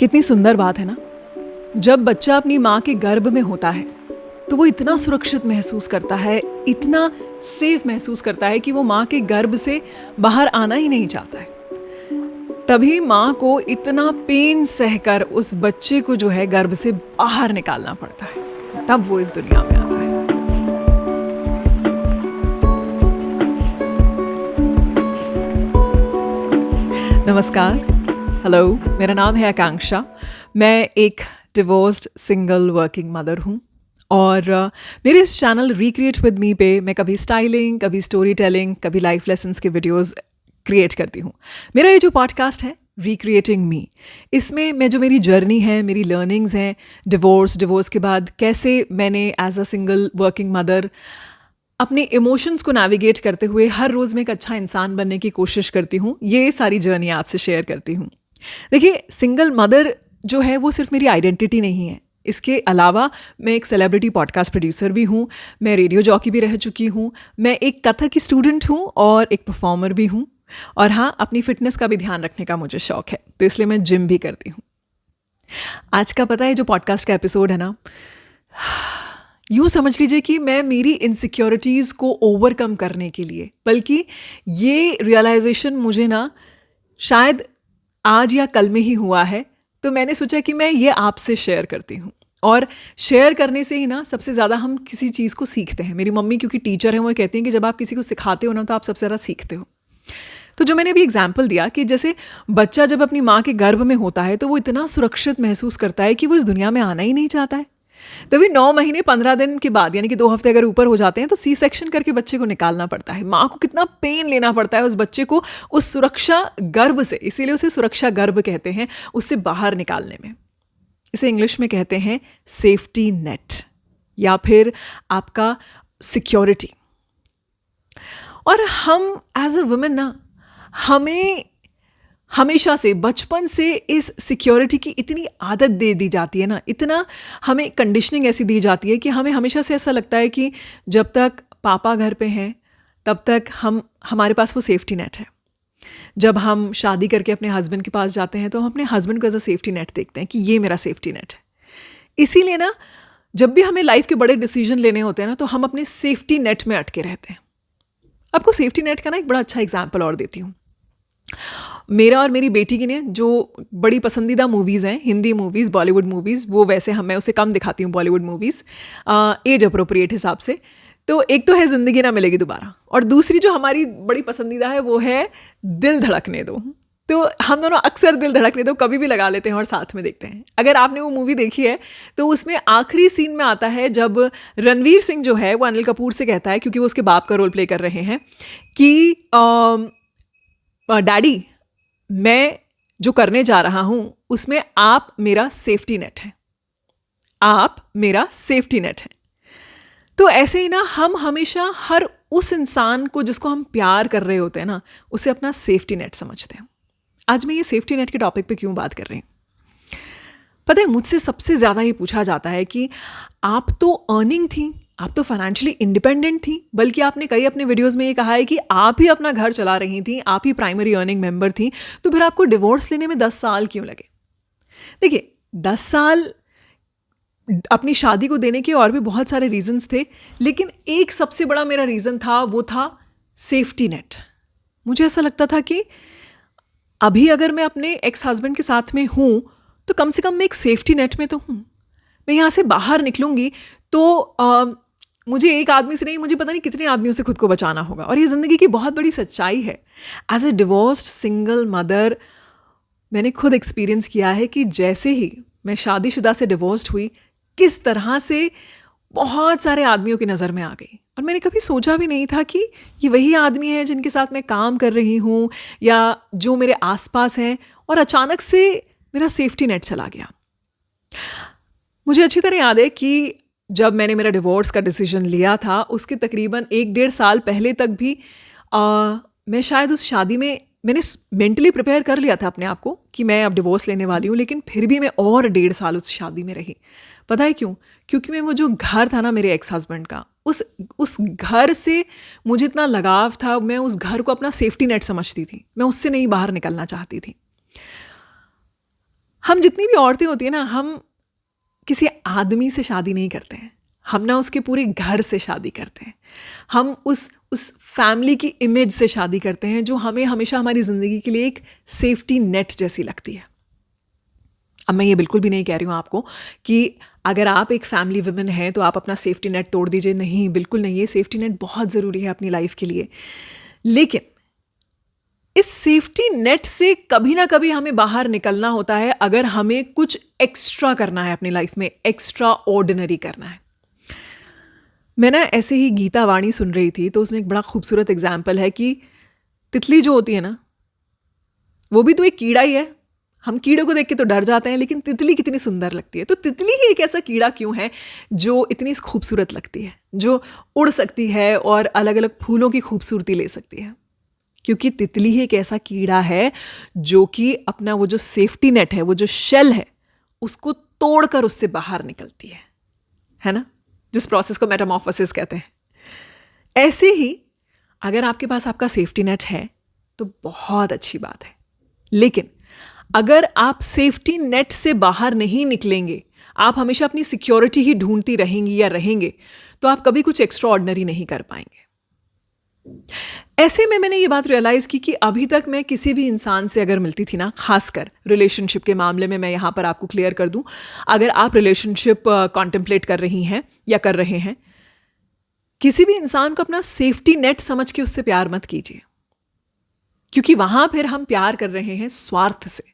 कितनी सुंदर बात है ना। जब बच्चा अपनी माँ के गर्भ में होता है तो वो इतना सुरक्षित महसूस करता है, इतना सेफ महसूस करता है कि वो माँ के गर्भ से बाहर आना ही नहीं चाहता है। तभी माँ को इतना पेन सहकर उस बच्चे को जो है गर्भ से बाहर निकालना पड़ता है, तब वो इस दुनिया में आता है। नमस्कार, हेलो, मेरा नाम है आकांक्षा। मैं एक डिवोर्स्ड सिंगल वर्किंग मदर हूँ और मेरे इस चैनल रिक्रिएट विद मी पे मैं कभी स्टाइलिंग, कभी स्टोरी टेलिंग, कभी लाइफ लेसन्स के वीडियोस क्रिएट करती हूँ। मेरा ये जो पॉडकास्ट है रिक्रिएटिंग मी, इसमें मैं जो मेरी जर्नी है, मेरी लर्निंग्स हैं, डिवोर्स के बाद कैसे मैंने as a single working mother अपने इमोशंस को नेविगेट करते हुए हर रोज़ मैं एक अच्छा इंसान बनने की कोशिश करती हूँ, ये सारी जर्नी आपसे शेयर करती हूँ। देखिए, सिंगल मदर जो है वो सिर्फ मेरी आइडेंटिटी नहीं है। इसके अलावा मैं एक सेलिब्रिटी पॉडकास्ट प्रोड्यूसर भी हूँ, मैं रेडियो जॉकी भी रह चुकी हूँ, मैं एक कथक की स्टूडेंट हूँ और एक परफॉर्मर भी हूँ। और हाँ, अपनी फिटनेस का भी ध्यान रखने का मुझे शौक है, तो इसलिए मैं जिम भी करती हूँ। आज का पता है जो पॉडकास्ट का एपिसोड है ना, यूँ समझ लीजिए कि मैं मेरी इनसिक्योरिटीज़ को ओवरकम करने के लिए, बल्कि ये रियलाइजेशन मुझे ना शायद आज या कल में ही हुआ है, तो मैंने सोचा कि मैं ये आपसे शेयर करती हूँ। और शेयर करने से ही ना सबसे ज़्यादा हम किसी चीज़ को सीखते हैं। मेरी मम्मी क्योंकि टीचर हैं, वो कहती हैं कि जब आप किसी को सिखाते हो ना तो आप सबसे ज़्यादा सीखते हो। तो जो मैंने अभी एग्जाम्पल दिया कि जैसे बच्चा जब अपनी माँ के गर्भ में होता है तो वो इतना सुरक्षित महसूस करता है कि वो इस दुनिया में आना ही नहीं चाहता है। तभी 9 महीने 15 दिन के बाद, यानी कि 2 हफ्ते अगर ऊपर हो जाते हैं, तो सी सेक्शन करके बच्चे को निकालना पड़ता है। माँ को कितना पेन लेना पड़ता है उस बच्चे को उस सुरक्षा गर्भ से, इसीलिए उसे सुरक्षा गर्भ कहते हैं, उससे बाहर निकालने में। इसे इंग्लिश में कहते हैं सेफ्टी नेट या फिर आपका सिक्योरिटी। और हम एज अ वुमेन ना, हमें हमेशा से, बचपन से इस सिक्योरिटी की इतनी आदत दे दी जाती है ना, इतना हमें कंडीशनिंग ऐसी दी जाती है कि हमें हमेशा से ऐसा लगता है कि जब तक पापा घर पे हैं तब तक हमारे पास वो सेफ्टी नेट है। जब हम शादी करके अपने हस्बैंड के पास जाते हैं तो हम अपने हस्बैंड को एज अ सेफ्टी नेट देखते हैं कि ये मेरा सेफ्टी नेट है। इसीलिए ना जब भी हमें लाइफ के बड़े डिसीजन लेने होते हैं ना, तो हम अपने सेफ्टी नेट में अटके रहते हैं। आपको सेफ्टी नेट का ना एक बड़ा अच्छा एग्जाम्पल और देती हूँ। मेरा और मेरी बेटी की ने जो बड़ी पसंदीदा मूवीज़ हैं, हिंदी मूवीज़, बॉलीवुड मूवीज़, वो वैसे मैं उसे कम दिखाती हूँ बॉलीवुड मूवीज़, एज अप्रोप्रिएट हिसाब से। तो एक तो है ज़िंदगी ना मिलेगी दोबारा, और दूसरी जो हमारी बड़ी पसंदीदा है वो है दिल धड़कने दो। तो हम दोनों अक्सर दिल धड़कने दो कभी भी लगा लेते हैं और साथ में देखते हैं। अगर आपने वो मूवी देखी है तो उसमें आखिरी सीन में आता है जब रणवीर सिंह जो है वो अनिल कपूर से कहता है, क्योंकि वो उसके बाप का रोल प्ले कर रहे हैं, कि डैडी, मैं जो करने जा रहा हूं उसमें आप मेरा सेफ्टी नेट है, आप मेरा सेफ्टी नेट है। तो ऐसे ही ना हम हमेशा हर उस इंसान को जिसको हम प्यार कर रहे होते हैं ना, उसे अपना सेफ्टी नेट समझते हैं। आज मैं ये सेफ्टी नेट के टॉपिक पे क्यों बात कर रही हूँ? पता है, मुझसे सबसे ज़्यादा ये पूछा जाता है कि आप तो अर्निंग थी, आप तो फाइनेंशियली इंडिपेंडेंट थी, बल्कि आपने कई अपने वीडियोस में ये कहा है कि आप ही अपना घर चला रही थी, आप ही प्राइमरी अर्निंग मेंबर थी, तो फिर आपको डिवोर्स लेने में 10 साल क्यों लगे? देखिए, 10 साल अपनी शादी को देने के और भी बहुत सारे रीजंस थे, लेकिन एक सबसे बड़ा मेरा रीज़न था, वो था सेफ्टी नेट। मुझे ऐसा लगता था कि अभी अगर मैं अपने एक्स हस्बैंड के साथ में हूँ तो कम से कम मैं एक सेफ्टी नेट में तो हूँ। मैं यहाँ से बाहर निकलूँगी तो मुझे एक आदमी से नहीं, मुझे पता नहीं कितने आदमियों से खुद को बचाना होगा। और ये ज़िंदगी की बहुत बड़ी सच्चाई है। As a divorced single mother मैंने खुद एक्सपीरियंस किया है कि जैसे ही मैं शादीशुदा से डिवोर्स्ड हुई, किस तरह से बहुत सारे आदमियों की नज़र में आ गई। और मैंने कभी सोचा भी नहीं था कि ये वही आदमी है जिनके साथ मैं काम कर रही हूँ या जो मेरे आसपास हैं, और अचानक से मेरा सेफ्टी नेट चला गया। मुझे अच्छी तरह याद है कि जब मैंने मेरा डिवोर्स का डिसीजन लिया था, उसके तकरीबन 1-1.5 साल पहले तक भी मैं शायद उस शादी में मैंने मेंटली प्रिपेयर कर लिया था अपने आप को कि मैं अब डिवोर्स लेने वाली हूँ, लेकिन फिर भी मैं और 1.5 साल उस शादी में रही। पता है क्यों? क्योंकि मैं वो जो घर था ना मेरे एक्स हस्बैंड का, उस घर से मुझे इतना लगाव था, मैं उस घर को अपना सेफ्टी नेट समझती थी, मैं उससे नहीं बाहर निकलना चाहती थी। हम जितनी भी औरतें होती हैं ना, हम किसी आदमी से शादी नहीं करते हैं, हम ना उसके पूरे घर से शादी करते हैं। हम उस फैमिली की इमेज से शादी करते हैं जो हमें हमेशा हमारी ज़िंदगी के लिए एक सेफ्टी नेट जैसी लगती है। अब मैं ये बिल्कुल भी नहीं कह रही हूँ आपको कि अगर आप एक फैमिली वुमेन हैं तो आप अपना सेफ्टी नेट तोड़ दीजिए, नहीं, बिल्कुल नहीं। ये सेफ्टी नेट बहुत ज़रूरी है अपनी लाइफ के लिए, लेकिन इस सेफ्टी नेट से कभी ना कभी हमें बाहर निकलना होता है अगर हमें कुछ एक्स्ट्रा करना है अपनी लाइफ में, एक्स्ट्रा ऑर्डिनरी करना है। मैं ना ऐसे ही गीता वाणी सुन रही थी, तो उसमें एक बड़ा खूबसूरत एग्जाम्पल है कि तितली जो होती है ना, वो भी तो एक कीड़ा ही है। हम कीड़े को देख के तो डर जाते हैं, लेकिन तितली कितनी सुंदर लगती है। तो तितली ही एक ऐसा कीड़ा क्यों है जो इतनी खूबसूरत लगती है, जो उड़ सकती है और अलग अलग फूलों की खूबसूरती ले सकती है? क्योंकि तितली ही एक ऐसा कीड़ा है जो कि अपना वो जो सेफ्टी नेट है, वो जो शेल है, उसको तोड़कर उससे बाहर निकलती है ना, जिस प्रोसेस को मेटामॉर्फोसिस कहते हैं। ऐसे ही अगर आपके पास आपका सेफ्टी नेट है तो बहुत अच्छी बात है, लेकिन अगर आप सेफ्टी नेट से बाहर नहीं निकलेंगे, आप हमेशा अपनी सिक्योरिटी ही ढूंढती रहेंगी या रहेंगे, तो आप कभी कुछ एक्स्ट्रा ऑर्डिनरी नहीं कर पाएंगे। ऐसे में मैंने ये बात रियलाइज़ की कि अभी तक मैं किसी भी इंसान से अगर मिलती थी ना, खासकर रिलेशनशिप के मामले में, मैं यहाँ पर आपको क्लियर कर दूँ, अगर आप रिलेशनशिप कॉन्टेम्पलेट कर रही हैं या कर रहे हैं, किसी भी इंसान को अपना सेफ्टी नेट समझ के उससे प्यार मत कीजिए, क्योंकि वहाँ फिर हम प्यार कर रहे हैं स्वार्थ से।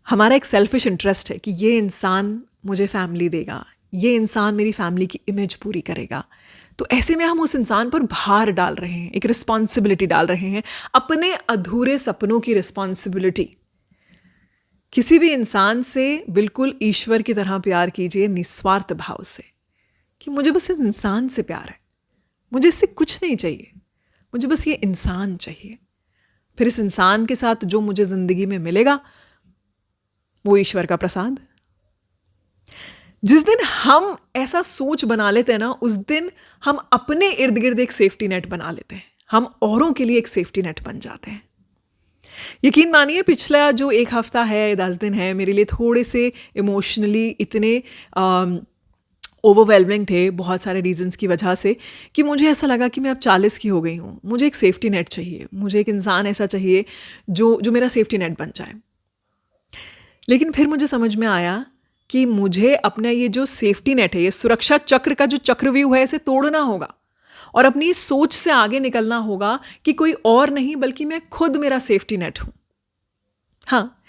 हमारा एक सेल्फिश इंटरेस्ट है कि ये इंसान मुझे फैमिली देगा, ये इंसान मेरी फैमिली की इमेज पूरी करेगा। तो ऐसे में हम उस इंसान पर भार डाल रहे हैं, एक रिस्पॉन्सिबिलिटी डाल रहे हैं, अपने अधूरे सपनों की रिस्पॉन्सिबिलिटी। किसी भी इंसान से बिल्कुल ईश्वर की तरह प्यार कीजिए, निस्वार्थ भाव से, कि मुझे बस इस इंसान से प्यार है, मुझे इससे कुछ नहीं चाहिए, मुझे बस ये इंसान चाहिए। फिर इस इंसान के साथ जो मुझे ज़िंदगी में मिलेगा वो ईश्वर का प्रसाद। जिस दिन हम ऐसा सोच बना लेते हैं ना, उस दिन हम अपने इर्द गिर्द एक सेफ्टी नेट बना लेते हैं, हम औरों के लिए एक सेफ्टी नेट बन जाते हैं। यकीन मानिए, पिछला जो 1 हफ्ता है, 10 दिन है, मेरे लिए थोड़े से इमोशनली इतने ओवरवेलमिंग थे, बहुत सारे रीजंस की वजह से, कि मुझे ऐसा लगा कि मैं अब 40 की हो गई हूँ, मुझे एक सेफ्टी नेट चाहिए, मुझे एक इंसान ऐसा चाहिए जो मेरा सेफ्टी नेट बन जाए। लेकिन फिर मुझे समझ में आया कि मुझे अपना ये जो सेफ्टी नेट है, ये सुरक्षा चक्र का जो चक्रव्यूह है, इसे तोड़ना होगा और अपनी सोच से आगे निकलना होगा कि कोई और नहीं बल्कि मैं खुद मेरा सेफ्टी नेट हूँ। हाँ,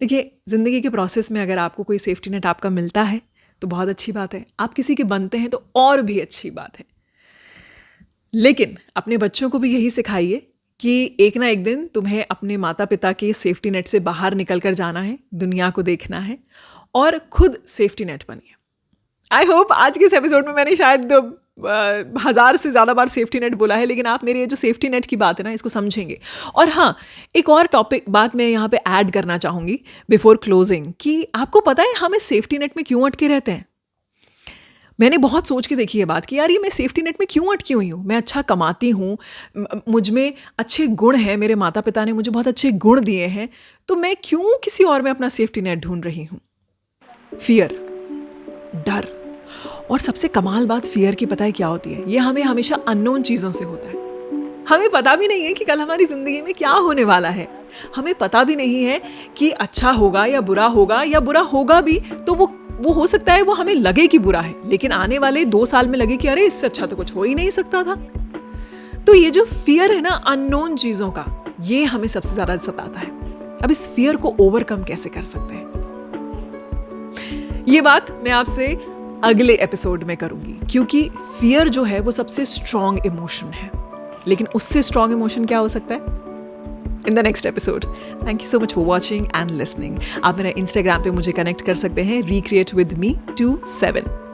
देखिए, ज़िंदगी के प्रोसेस में अगर आपको कोई सेफ्टी नेट आपका मिलता है तो बहुत अच्छी बात है, आप किसी के बनते हैं तो और भी अच्छी बात है। लेकिन अपने बच्चों को भी यही सिखाइए कि एक ना एक दिन तुम्हें अपने माता पिता के सेफ्टी नेट से बाहर निकल कर जाना है, दुनिया को देखना है और खुद सेफ्टी नेट बनिए। आई होप आज के इस एपिसोड में मैंने शायद 1000 से ज़्यादा बार सेफ्टी नेट बोला है, लेकिन आप मेरी ये जो सेफ्टी नेट की बात है ना, इसको समझेंगे। और हाँ, एक और बात मैं यहाँ पे ऐड करना चाहूँगी बिफोर क्लोजिंग, कि आपको पता है हम इस सेफ्टी नेट में क्यों अटके रहते हैं। मैंने बहुत सोच के देखी है बात कि यार, ये मैं सेफ्टी नेट में क्यों अटकी हुई हूँ। मैं अच्छा कमाती हूँ, मुझ में अच्छे गुण हैं, मेरे माता पिता ने मुझे बहुत अच्छे गुण दिए हैं, तो मैं क्यों किसी और में अपना सेफ्टी नेट ढूंढ रही हूँ। फियर, डर। और सबसे कमाल बात फियर की पता है क्या होती है? ये हमें हमेशा अननोन चीज़ों से होता है। हमें पता भी नहीं है कि कल हमारी ज़िंदगी में क्या होने वाला है। हमें पता भी नहीं है कि अच्छा होगा या बुरा होगा, या बुरा होगा भी तो वो हो सकता है वो हमें लगे कि बुरा है, लेकिन आने वाले 2 साल में लगे कि अरे, इससे अच्छा तो कुछ हो ही नहीं सकता था। तो ये जो फियर है ना अननोन चीज़ों का, ये हमें सबसे ज़्यादा सताता है। अब इस फियर को ओवरकम कैसे कर सकते हैं, ये बात मैं आपसे अगले एपिसोड में करूंगी, क्योंकि फियर जो है वो सबसे स्ट्रॉन्ग इमोशन है। लेकिन उससे स्ट्रॉन्ग इमोशन क्या हो सकता है, in the next episode. Thank you so much for watching and listening. आप मेरा इंस्टाग्राम पे मुझे कनेक्ट कर सकते हैं, recreate with me 27।